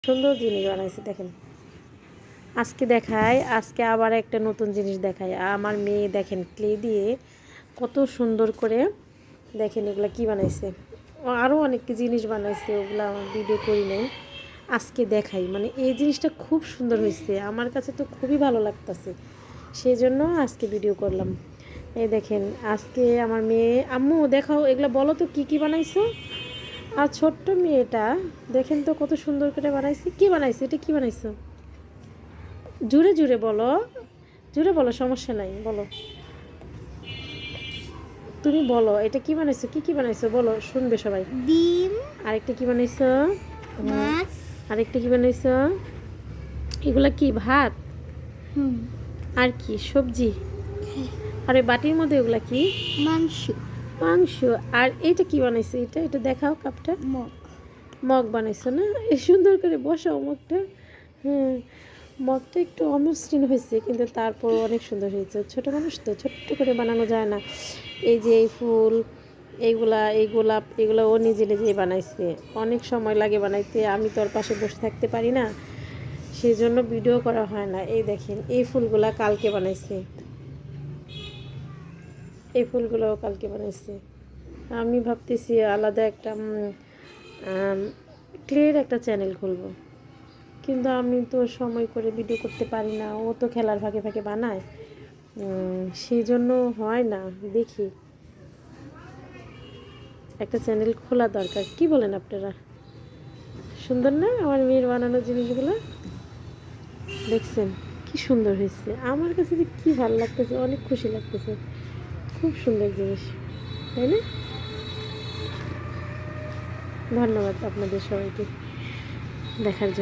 সুন্দর জিনিস বানাইছে দেখেন। আজকে আবার একটা নতুন জিনিস দেখায়। আমার মেয়ে দেখেন ক্লে দিয়ে কত সুন্দর করে দেখেন এগুলা কি বানাইছে। আরও অনেক জিনিস বানাইছে, ওগুলো আমার ভিডিও করি নাই। আজকে দেখাই, মানে এই জিনিসটা খুব সুন্দর হয়েছে, আমার কাছে তো খুবই ভালো লাগতেছে, সেই জন্য আজকে ভিডিও করলাম। এই দেখেন আজকে আমার মেয়ে, আম্মু দেখাও এগুলো, বলো তো কি কি বানাইছো। আর ছোট্ট মেয়েটা দেখেন তো কত সুন্দর করে বানাইছে। কি বানাইছে, এটা কি বানাইছো? জুড়ে জুড়ে বলো, জুড়ে বলো, সমস্যা নাই, বলো। তুমি বলো এটা কি বানাইছো, কি কি বানাইছো বলো, শুনবে সবাই। ডিম, আরেকটা কি বানাইছো? মাছ, আরেকটা কি বানাইছো? এগুলা কি ভাত? হুম, আর কি সবজি? আর এই বাটির মধ্যে ওগুলা কি? মাংস, মাংস। আর এইটা কি বানাইছো? এটা এটা দেখাও কাপটা। মগ, মগ বানাইছো না? এই সুন্দর করে বসাও মগটা। হ্যাঁ, মগটা একটু অমসৃণ হয়েছে, কিন্তু তারপর অনেক সুন্দর হয়েছে। ছোট মানুষ তো, ছোট্ট করে বানানো যায় না। এই যে এই ফুল, এইগুলা, এই গোলাপ, এগুলো ও নিজে নিজেই বানাইছে। অনেক সময় লাগে বানাইতে, আমি তো ওর পাশে বসে থাকতে পারি না, সেই জন্য ভিডিও করা হয় না। এই দেখেন এই ফুলগুলা কালকে বানাইছে, এই ফুলগুলোও কালকে বানাইছে। আমি ভাবতেছি আলাদা একটা ক্লের একটা চ্যানেল খুলব, কিন্তু আমি তো সময় করে ভিডিও করতে পারি না, ও তো খেলার ফাঁকে ফাঁকে বানায়, সেই জন্য হয় না। দেখি একটা চ্যানেল খোলা দরকার, কি বলেন আপনারা? সুন্দর না আমার মেয়ের বানানো জিনিসগুলো? দেখছেন কি সুন্দর হয়েছে, আমার কাছে যে কি ভালো লাগতেছে, অনেক খুশি লাগতেছে। খুব সুন্দর জিনিস, তাই না? ধন্যবাদ আপনাদের সবাইকে দেখার জন্য।